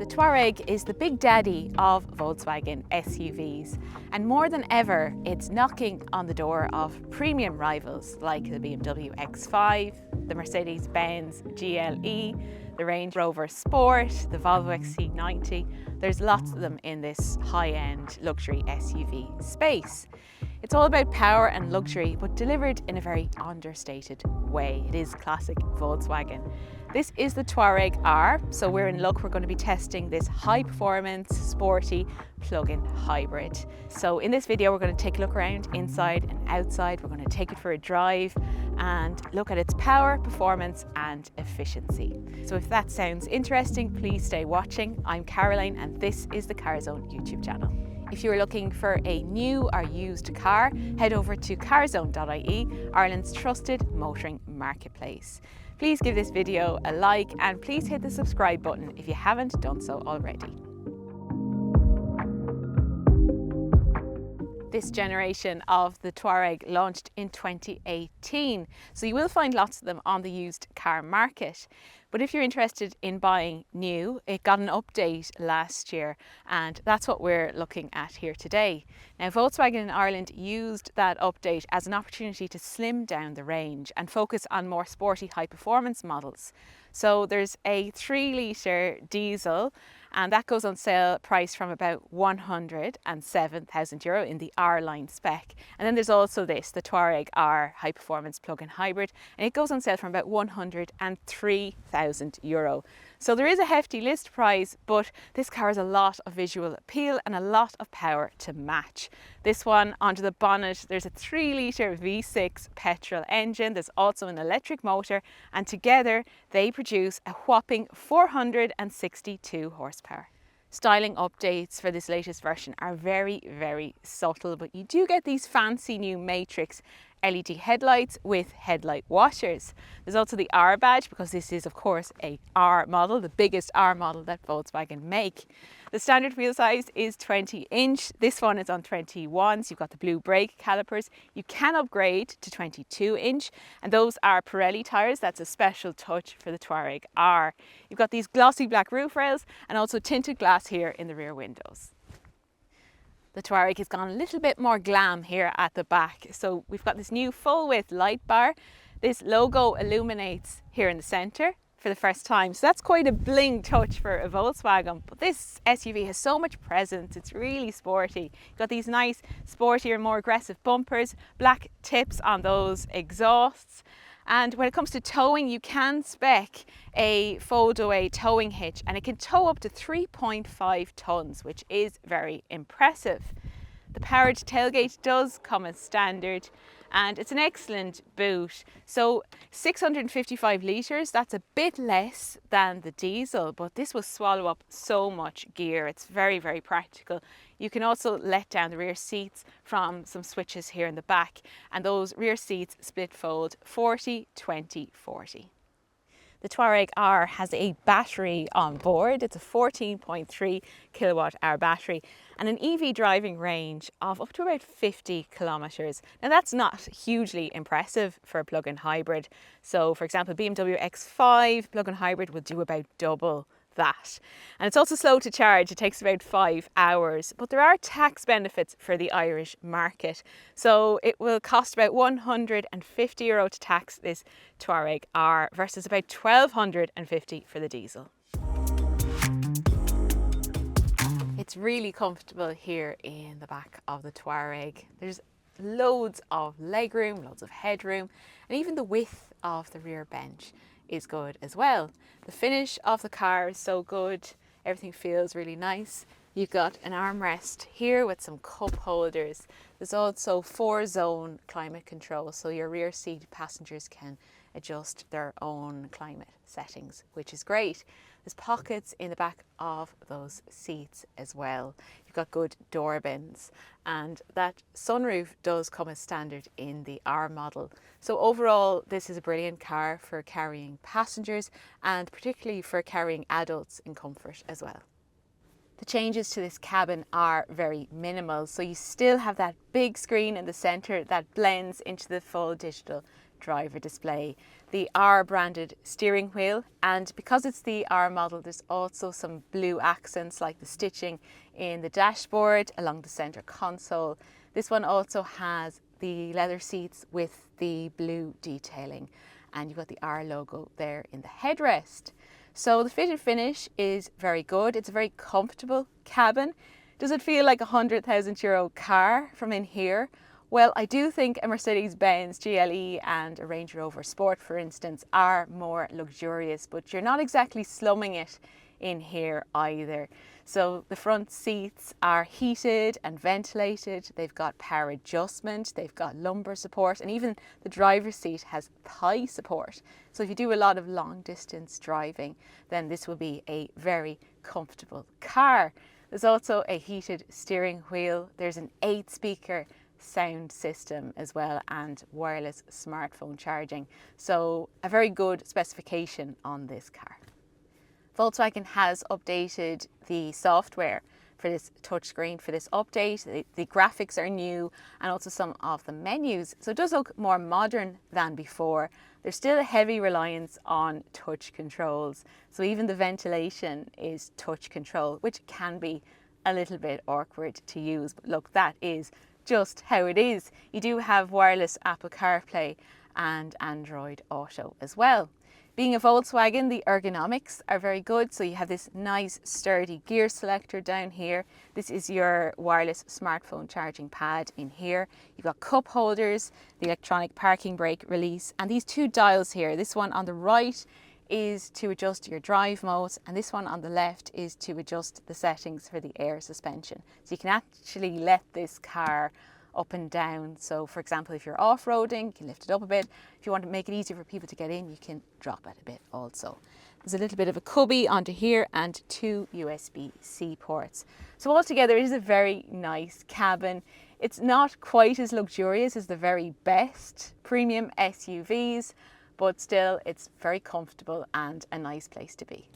The Touareg is the big daddy of Volkswagen SUVs, and more than ever it's knocking on the door of premium rivals like the BMW X5, the Mercedes-Benz GLE, the Range Rover Sport, the Volvo XC90. There's lots of them in this high-end luxury SUV space. It's all about power and luxury, but delivered in a very understated way. It is classic Volkswagen. This is the Touareg R, so we're in luck. We're going to be testing this high-performance, sporty plug-in hybrid. So in this video, we're going to take a look around inside and outside. We're going to take it for a drive and look at its power, performance and efficiency. So if that sounds interesting, please stay watching. I'm Caroline and this is the Carzone YouTube channel. If you're looking for a new or used car, head over to Carzone.ie, Ireland's trusted motoring marketplace. Please give this video a like and please hit the subscribe button if you haven't done so already. This generation of the Touareg launched in 2018, so you will find lots of them on the used car market. But if you're interested in buying new, it got an update last year, and that's what we're looking at here today. Now, Volkswagen in Ireland used that update as an opportunity to slim down the range and focus on more sporty high-performance models. So there's a 3-litre diesel, and that goes on sale priced from about €107,000 in the R-line spec. And then there's also this, the Touareg R high performance plug-in hybrid, and it goes on sale from about €103,000. So there is a hefty list price, but this car has a lot of visual appeal and a lot of power to match. This one, onto the bonnet, there's a 3-litre V6 petrol engine. There's also an electric motor, and together they produce a whopping 462 horsepower. Styling updates for this latest version are very, very subtle, but you do get these fancy new matrix LED headlights with headlight washers. There's also the R badge, because this is of course a R model, the biggest R model that Volkswagen make. The standard wheel size is 20-inch. This one is on 21, so you've got the blue brake calipers. You can upgrade to 22-inch, and those are Pirelli tyres. That's a special touch for the Touareg R. You've got these glossy black roof rails and also tinted glass here in the rear windows. The Touareg has gone a little bit more glam here at the back. So we've got this new full width light bar. This logo illuminates here in the centre for the first time. So that's quite a bling touch for a Volkswagen. But this SUV has so much presence. It's really sporty. You've got these nice, sportier, more aggressive bumpers, black tips on those exhausts. And when it comes to towing, you can spec a fold-away towing hitch, and it can tow up to 3.5 tonnes, which is very impressive. The powered tailgate does come as standard, and it's an excellent boot. So 655 litres, that's a bit less than the diesel, but this will swallow up so much gear. It's very, very practical. You can also let down the rear seats from some switches here in the back, and those rear seats split fold 40-20-40. The Touareg R has a battery on board. It's a 14.3 kilowatt hour battery and an EV driving range of up to about 50 kilometres. Now that's not hugely impressive for a plug-in hybrid. So for example, BMW X5 plug-in hybrid will do about double that. And it's also slow to charge. It takes about 5 hours, but there are tax benefits for the Irish market. So it will cost about €150 to tax this Touareg R versus about €1,250 for the diesel. It's really comfortable here in the back of the Touareg. There's loads of legroom, loads of headroom, and even the width of the rear bench is good as well. The finish of the car is so good. Everything feels really nice. You've got an armrest here with some cup holders. There's also 4-zone climate control, so your rear seat passengers can adjust their own climate settings, which is great. There's pockets in the back of those seats as well. You've got good door bins, and that sunroof does come as standard in the R model. So overall, this is a brilliant car for carrying passengers and particularly for carrying adults in comfort as well. The changes to this cabin are very minimal, so you still have that big screen in the centre that blends into the full digital driver display, the R branded steering wheel, and because it's the R model, there's also some blue accents like the stitching in the dashboard along the center console. This one also has the leather seats with the blue detailing, and you've got the R logo there in the headrest. So the fit and finish is very good. It's a very comfortable cabin. Does it feel like a €100,000 car from in here? Well, I do think a Mercedes-Benz GLE and a Range Rover Sport, for instance, are more luxurious, but you're not exactly slumming it in here either. So the front seats are heated and ventilated. They've got power adjustment, they've got lumbar support, and even the driver's seat has thigh support. So if you do a lot of long distance driving, then this will be a very comfortable car. There's also a heated steering wheel. There's an 8-speaker sound system as well, and wireless smartphone charging. So a very good specification on this car. Volkswagen has updated the software for this touchscreen for this update. The graphics are new, and also some of the menus. So it does look more modern than before. There's still a heavy reliance on touch controls. So even the ventilation is touch control, which can be a little bit awkward to use. But look, that is just how it is. You do have wireless Apple CarPlay and Android Auto as well. Being a Volkswagen, the ergonomics are very good. So you have this nice sturdy gear selector down here. This is your wireless smartphone charging pad in here. You've got cup holders, the electronic parking brake release, and these 2 dials here. This one on the right is to adjust your drive modes, and this one on the left is to adjust the settings for the air suspension. So you can actually let this car up and down. So for example, if you're off-roading, you can lift it up a bit. If you want to make it easier for people to get in, you can drop it a bit also. There's a little bit of a cubby onto here and 2 USB-C ports. So altogether, it is a very nice cabin. It's not quite as luxurious as the very best premium SUVs, but still it's very comfortable and a nice place to be.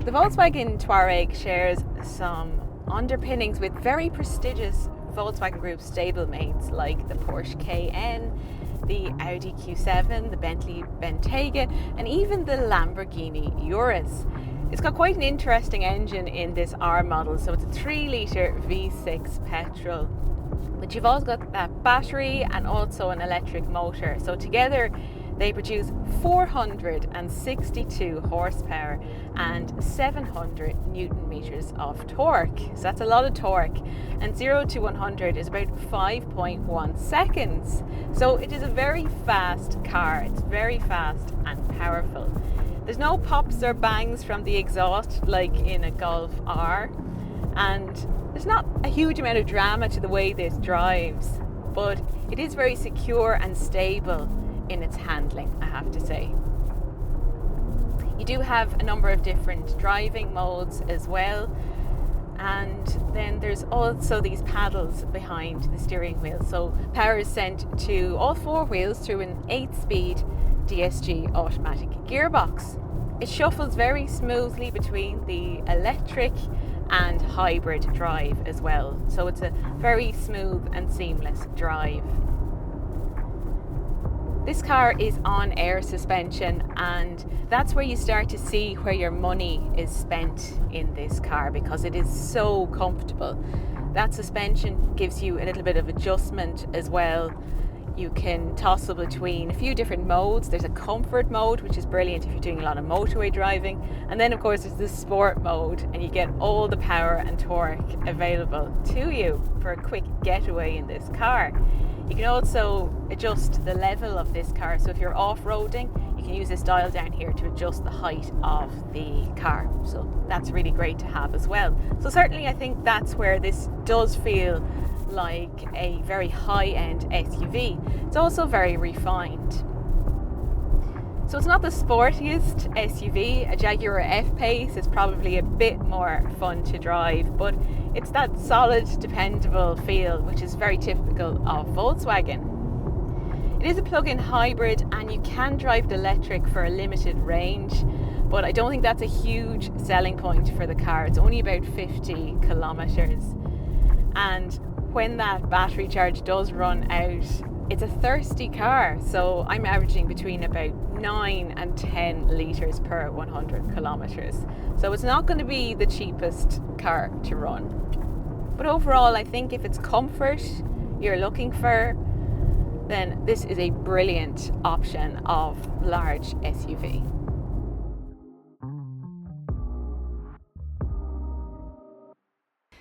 The Volkswagen Touareg shares some underpinnings with very prestigious Volkswagen Group stablemates like the Porsche Cayenne, the Audi Q7, the Bentley Bentayga, and even the Lamborghini Urus. It's got quite an interesting engine in this R model, so it's a 3-litre V6 petrol. But you've also got that battery and also an electric motor. So together they produce 462 horsepower and 700 newton meters of torque. So that's a lot of torque. And 0 to 100 is about 5.1 seconds. So it is a very fast car. It's very fast and powerful. There's no pops or bangs from the exhaust like in a Golf R. And there's not a huge amount of drama to the way this drives, but it is very secure and stable in its handling, I have to say. You do have a number of different driving modes as well, and then there's also these paddles behind the steering wheel. So power is sent to all 4 wheels through an 8-speed DSG automatic gearbox. It shuffles very smoothly between the electric and hybrid drive as well. So it's a very smooth and seamless drive. This car is on air suspension, and that's where you start to see where your money is spent in this car, because it is so comfortable. That suspension gives you a little bit of adjustment as well. You can tossle between a few different modes. There's a comfort mode, which is brilliant if you're doing a lot of motorway driving. And then of course there's the sport mode, and you get all the power and torque available to you for a quick getaway in this car. You can also adjust the level of this car. So if you're off-roading, you can use this dial down here to adjust the height of the car. So that's really great to have as well. So certainly I think that's where this does feel like a very high-end SUV. It's also very refined. So it's not the sportiest SUV. A Jaguar F-Pace is probably a bit more fun to drive, but it's that solid, dependable feel which is very typical of Volkswagen. It is a plug-in hybrid and you can drive it electric for a limited range, but I don't think that's a huge selling point for the car. It's only about 50 kilometers. And when that battery charge does run out, it's a thirsty car. So I'm averaging between about 9 and 10 litres per 100 kilometers. So it's not going to be the cheapest car to run. But overall, I think if it's comfort you're looking for, then this is a brilliant option of large SUV.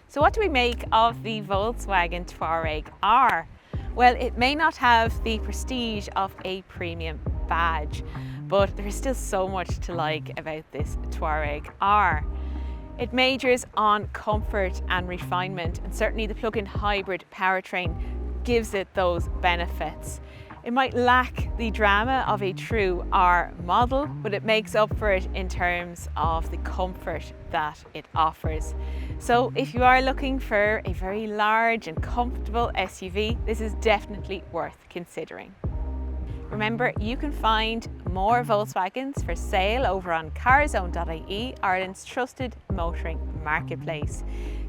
So what do we make of the Volkswagen Touareg R? Well, it may not have the prestige of a premium badge, but there's still so much to like about this Touareg R. It majors on comfort and refinement, and certainly the plug-in hybrid powertrain gives it those benefits. It might lack the drama of a true R model, but it makes up for it in terms of the comfort that it offers. So if you are looking for a very large and comfortable SUV, this is definitely worth considering. Remember, you can find more Volkswagens for sale over on Carzone.ie, Ireland's trusted motoring marketplace.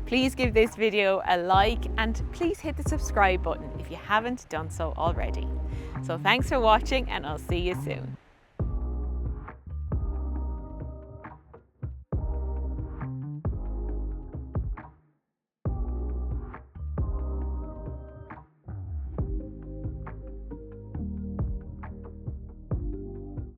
Please give this video a like and please hit the subscribe button if you haven't done so already. So thanks for watching and I'll see you soon.